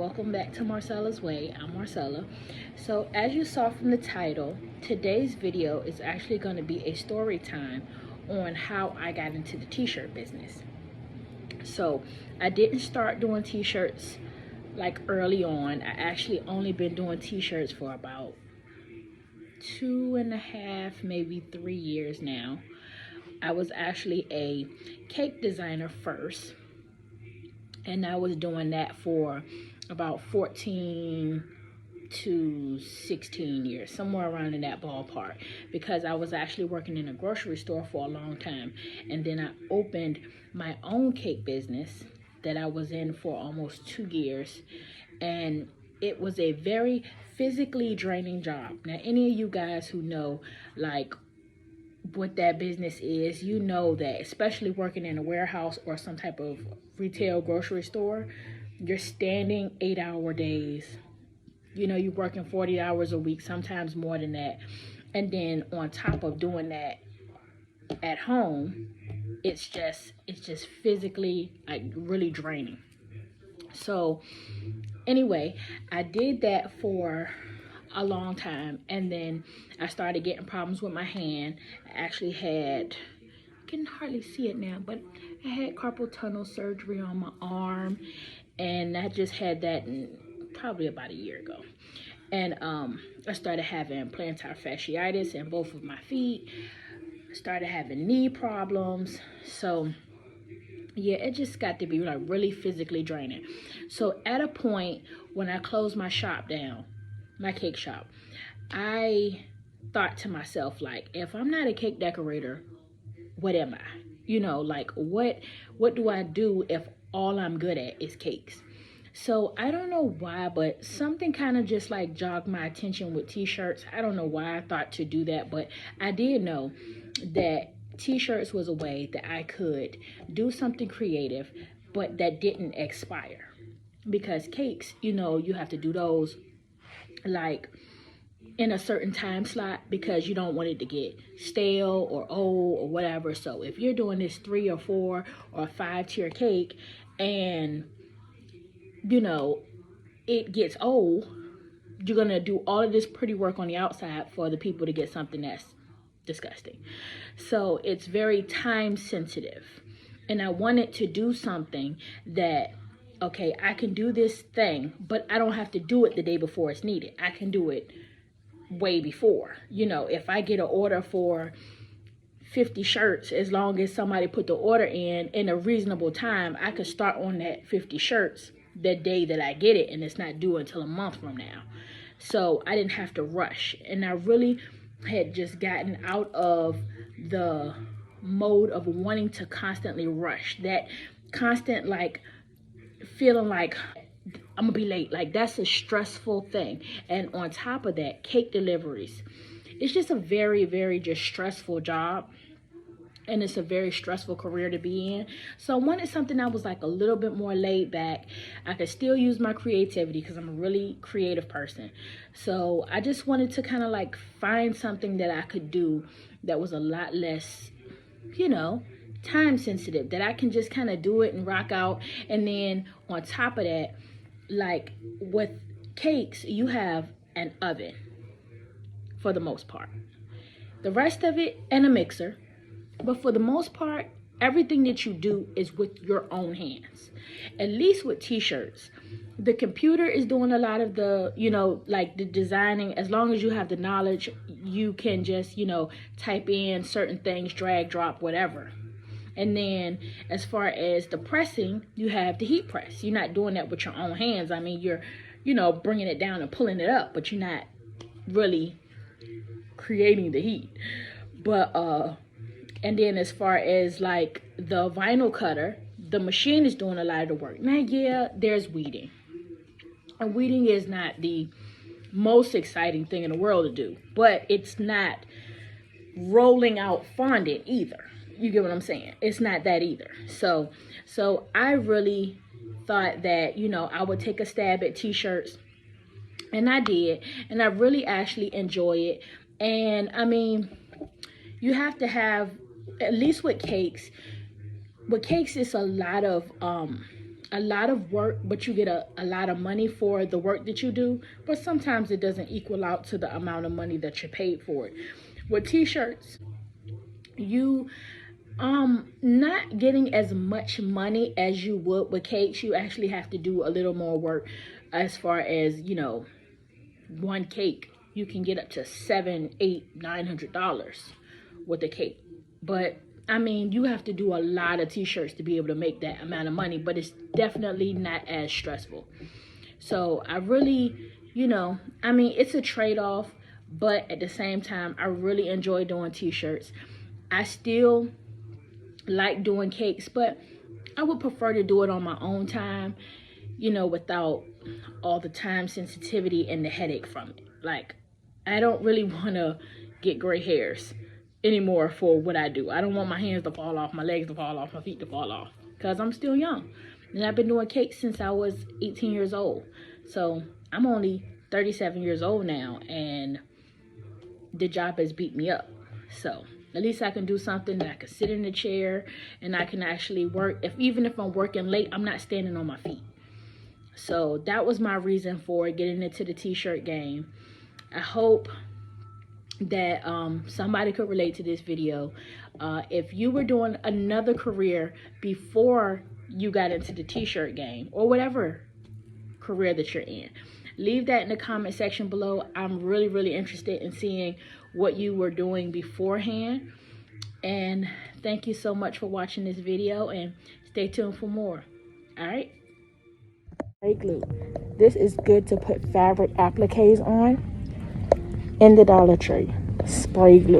welcome back to Marcella's Way. I'm Marcella. So as you saw from the title, today's video is actually going to be a story time on how I got into the t-shirt business. So I didn't start doing t-shirts like early on. I actually only been doing t-shirts for about 2.5, maybe 3 years now. I was actually a cake designer first, and I was doing that for about 14 to 16 years, somewhere around in that ballpark, because I was actually working in a grocery store for a long time. And then I opened my own cake business that I was in for almost 2 years. And it was a very physically draining job. Now, any of you guys who know, like, what that business is, you know that, especially working in a warehouse or some type of retail grocery store, you're standing 8-hour days. You know, you're working 40 hours a week, sometimes more than that. And then on top of doing that at home, it's just physically like really draining. So anyway, I did that for a long time, and then I started getting problems with my hand. I actually had, you can hardly see it now, but I had carpal tunnel surgery on my arm, and I just had that probably about a year ago. And I started having plantar fasciitis in both of my feet. I started having knee problems. So yeah, it just got to be like really physically draining. So at a point when I closed my shop down, my cake shop, I thought to myself, like, if I'm not a cake decorator, what am I? You know, like, what do I do if all I'm good at is cakes? So I don't know why, but something kind of just like jogged my attention with t-shirts. I don't know why I thought to do that, but I did know that t-shirts was a way that I could do something creative, but that didn't expire. Because cakes, you know, you have to do those like in a certain time slot, because you don't want it to get stale or old or whatever. So if you're doing this 3 or 4 or 5 tier cake and, you know, it gets old, you're gonna do all of this pretty work on the outside for the people to get something that's disgusting. So it's very time sensitive, and I wanted to do something that, okay, I can do this thing, but I don't have to do it the day before it's needed. I can do it way before. You know, if I get an order for 50 shirts, as long as somebody put the order in a reasonable time, I could start on that 50 shirts the day that I get it, and it's not due until a month from now. So I didn't have to rush, and I really had just gotten out of the mode of wanting to constantly rush. That constant, like, feeling like I'm gonna be late, like that's a stressful thing. And on top of that, cake deliveries, it's just a very, very just stressful job, and it's a very stressful career to be in. So I wanted something that was like a little bit more laid back. I could still use my creativity because I'm a really creative person. So I just wanted to kind of like find something that I could do that was a lot less, you know, time sensitive, that I can just kind of do it and rock out. And then on top of that, like with cakes, you have an oven for the most part. The rest of it, and a mixer. But for the most part, everything that you do is with your own hands. At least with t-shirts, the computer is doing a lot of the, you know, like the designing. As long as you have the knowledge, you can just, you know, type in certain things, drag, drop, whatever. And then as far as the pressing, you have the heat press. You're not doing that with your own hands. I mean, you're, you know, bringing it down and pulling it up, but you're not really creating the heat. But and then as far as like the vinyl cutter, the machine is doing a lot of the work. Now, yeah, there's weeding. And weeding is not the most exciting thing in the world to do, but it's not rolling out fondant either. You get what I'm saying? It's not that either. So I really thought that, you know, I would take a stab at t-shirts, and I did, and I really actually enjoy it. And I mean, you have to have, at least with cakes, it's a lot of a lot of work, but you get a lot of money for the work that you do. But sometimes it doesn't equal out to the amount of money that you paid for it. With t-shirts, you not getting as much money as you would with cakes. You actually have to do a little more work. As far as, you know, one cake, you can get up to $700, $800, $900 with a cake. But I mean, you have to do a lot of t-shirts to be able to make that amount of money, but it's definitely not as stressful. So I really, you know, I mean, it's a trade-off, but at the same time, I really enjoy doing t-shirts. I still like doing cakes, but I would prefer to do it on my own time, you know, without all the time sensitivity and the headache from it. Like, I don't really want to get gray hairs anymore for what I do. I don't want my hands to fall off, my legs to fall off, my feet to fall off, because I'm still young. And I've been doing cakes since I was 18 years old. So I'm only 37 years old now, and the job has beat me up. So at least I can do something that I can sit in the chair and I can actually work. Even if I'm working late, I'm not standing on my feet. So that was my reason for getting into the t-shirt game. I hope that somebody could relate to this video. If you were doing another career before you got into the t-shirt game, or whatever career that you're in, leave that in the comment section below. I'm really, really interested in seeing what you were doing beforehand. And thank you so much for watching this video, and stay tuned for more. All right. Spray glue. This is good to put fabric appliques on in the Dollar Tree. Spray glue.